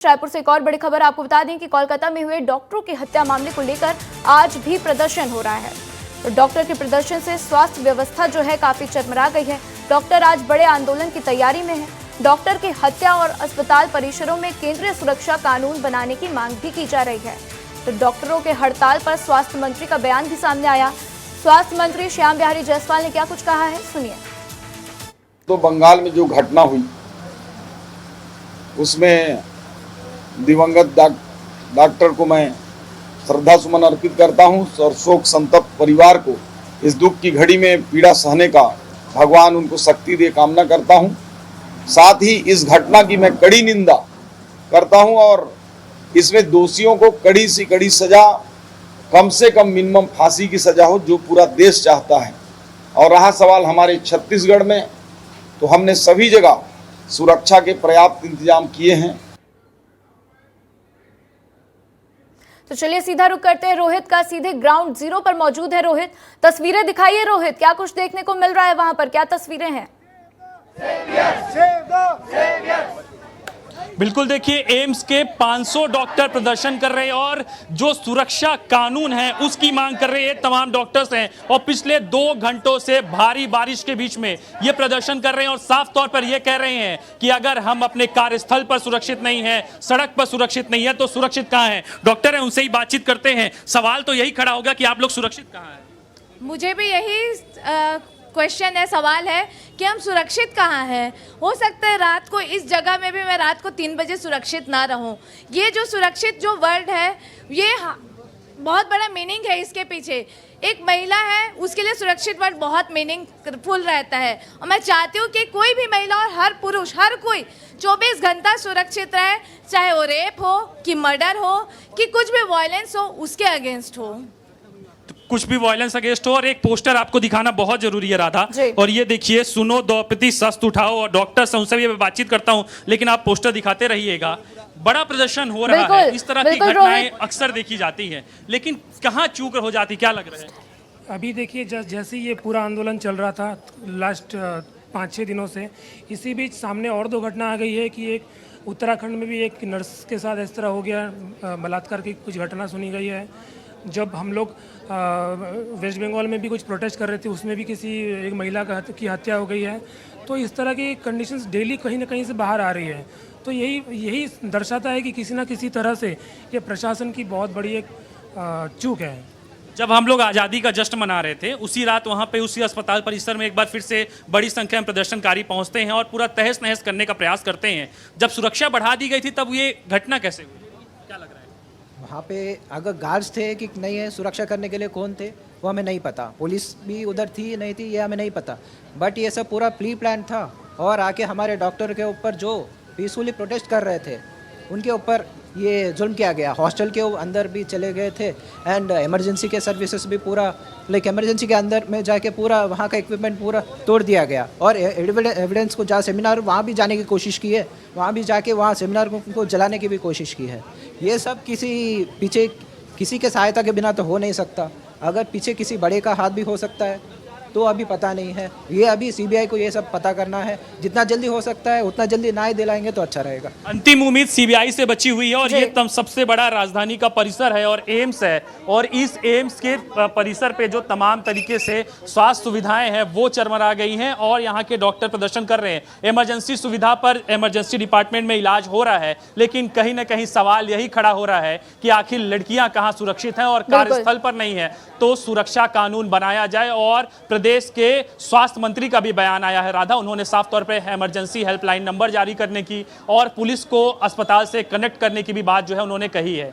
रायपुर से एक और बड़ी खबर आपको बता दें कि कोलकाता में हुए डॉक्टरों की हत्या मामले को लेकर आज भी प्रदर्शन हो रहा है। तो डॉक्टर के प्रदर्शन से स्वास्थ्य व्यवस्था जो है काफी चरमरा गई है। डॉक्टर आज बड़े आंदोलन की तैयारी में है। डॉक्टर की हत्या और अस्पताल परिसरों में केंद्रीय सुरक्षा कानून बनाने की मांग भी की जा रही है। तो डॉक्टरों के हड़ताल पर स्वास्थ्य मंत्री का बयान भी सामने आया। स्वास्थ्य मंत्री श्याम बिहारी जायसवाल ने क्या कुछ कहा है, सुनिए। तो बंगाल में जो घटना हुई उसमें दिवंगत डॉक्टर को मैं श्रद्धा सुमन अर्पित करता हूं और शोक संतप्त परिवार को इस दुख की घड़ी में पीड़ा सहने का भगवान उनको शक्ति दे कामना करता हूं। साथ ही इस घटना की मैं कड़ी निंदा करता हूं और इसमें दोषियों को कड़ी से कड़ी सजा, कम से कम मिनिमम फांसी की सजा हो, जो पूरा देश चाहता है। और रहा सवाल हमारे छत्तीसगढ़ में, तो हमने सभी जगह सुरक्षा के पर्याप्त इंतजाम किए हैं। तो चलिए सीधा रुक करते हैं रोहित का, सीधे ग्राउंड जीरो पर मौजूद है रोहित। तस्वीरें दिखाइए रोहित, क्या कुछ देखने को मिल रहा है वहां पर, क्या तस्वीरें हैं? बिल्कुल, देखिए एम्स के 500 डॉक्टर प्रदर्शन कर रहे हैं और जो सुरक्षा कानून है उसकी मांग कर रहे हैं। तमाम डॉक्टर्स हैं और पिछले 2 घंटों से भारी बारिश के बीच में ये प्रदर्शन कर रहे हैं और साफ तौर पर ये कह रहे हैं कि अगर हम अपने कार्यस्थल पर सुरक्षित नहीं है, सड़क पर सुरक्षित नहीं है, तो सुरक्षित कहाँ है? डॉक्टर है, उनसे ही बातचीत करते हैं। सवाल तो यही खड़ा होगा कि आप लोग सुरक्षित कहाँ हैं? मुझे भी यही क्वेश्चन है, सवाल है कि हम सुरक्षित कहाँ हैं। हो सकता है रात को इस जगह में भी मैं रात को 3 बजे सुरक्षित ना रहूं। ये जो सुरक्षित जो वर्ड है, ये बहुत बड़ा मीनिंग है इसके पीछे। एक महिला है, उसके लिए सुरक्षित वर्ड बहुत मीनिंगफुल रहता है और मैं चाहती हूँ कि कोई भी महिला और हर पुरुष, हर कोई 24 घंटा सुरक्षित रहे, चाहे वो रेप हो कि मर्डर हो कि कुछ भी वायलेंस हो, उसके अगेंस्ट हो, कुछ भी वायलेंस अगेंस्ट हो। और एक पोस्टर आपको दिखाना बहुत जरूरी है राधा, और ये देखिए, सुनो द्रौपदी शस्त्र उठाओ। और डॉक्टर से उनसे भी मैं बातचीत करता हूँ, लेकिन आप पोस्टर दिखाते रहिएगा। बड़ा प्रदर्शन हो रहा है, इस तरह की घटनाएं अक्सर देखी जाती हैं, लेकिन कहाँ चूक हो जाती, क्या लग रहा है? अभी देखिए, जैसे ये पूरा आंदोलन चल रहा था लास्ट 5-6 दिनों से, इसी बीच सामने और 2 घटना आ गई है कि एक उत्तराखंड में भी एक नर्स के साथ इस तरह हो गया, बलात्कार की कुछ घटना सुनी गई है। जब हम लोग वेस्ट बंगाल में भी कुछ प्रोटेस्ट कर रहे थे, उसमें भी किसी एक महिला की हत्या हो गई है। तो इस तरह की कंडीशंस डेली कहीं ना कहीं से बाहर आ रही है। तो यही दर्शाता है कि किसी ना किसी तरह से ये प्रशासन की बहुत बड़ी एक चूक है। जब हम लोग आज़ादी का जश्न मना रहे थे, उसी रात वहाँ पे उसी अस्पताल परिसर में एक बार फिर से बड़ी संख्या में प्रदर्शनकारी पहुँचते हैं और पूरा तहस नहस करने का प्रयास करते हैं। जब सुरक्षा बढ़ा दी गई थी, तब ये घटना कैसे हुई, क्या लग रहा है? वहाँ पे अगर गार्ड्स थे कि नहीं है, सुरक्षा करने के लिए कौन थे वो हमें नहीं पता। पुलिस भी उधर थी नहीं थी, ये हमें नहीं पता। बट ये सब पूरा प्री प्लान था और आके हमारे डॉक्टर के ऊपर जो पीसफुली प्रोटेस्ट कर रहे थे, उनके ऊपर ये जुल्म किया गया। हॉस्टल के अंदर भी चले गए थे एंड इमरजेंसी के सर्विसेज भी पूरा इमरजेंसी के अंदर में जाके पूरा वहाँ का इक्विपमेंट पूरा तोड़ दिया गया। और एविडेंस को जहाँ सेमिनार, वहाँ भी जाने की कोशिश की है, वहाँ भी जाके वहाँ सेमिनार को जलाने की भी कोशिश की है। ये सब पीछे किसी के सहायता के बिना तो हो नहीं सकता। अगर पीछे किसी बड़े का हाथ भी हो सकता है तो अभी पता नहीं है। ये अभी सीबीआई को ये सब पता करना है। जितना जल्दी हो सकता है उतना जल्दी न्याय दिलाएंगे तो अच्छा रहेगा। अंतिम उम्मीद सीबीआई से बची हुई है और ये सबसे बड़ा राजधानी का परिसर है और एम्स है। और इस एम्स के परिसर पे जो तमाम तरीके से स्वास्थ्य सुविधाएं हैं वो चरमरा गई हैं और यहाँ के डॉक्टर प्रदर्शन कर रहे हैं। इमरजेंसी सुविधा पर इमरजेंसी डिपार्टमेंट में इलाज हो रहा है, लेकिन कहीं ना कहीं सवाल यही खड़ा हो रहा है कि आखिर लड़कियां कहाँ सुरक्षित हैं और कार्यस्थल पर नहीं है। तो सुरक्षा कानून बनाया जाए। और प्रदेश के स्वास्थ्य मंत्री का भी बयान आया है राधा, उन्होंने साफ तौर पर इमरजेंसी हेल्पलाइन नंबर जारी करने की और पुलिस को अस्पताल से कनेक्ट करने की भी बात जो है उन्होंने कही है।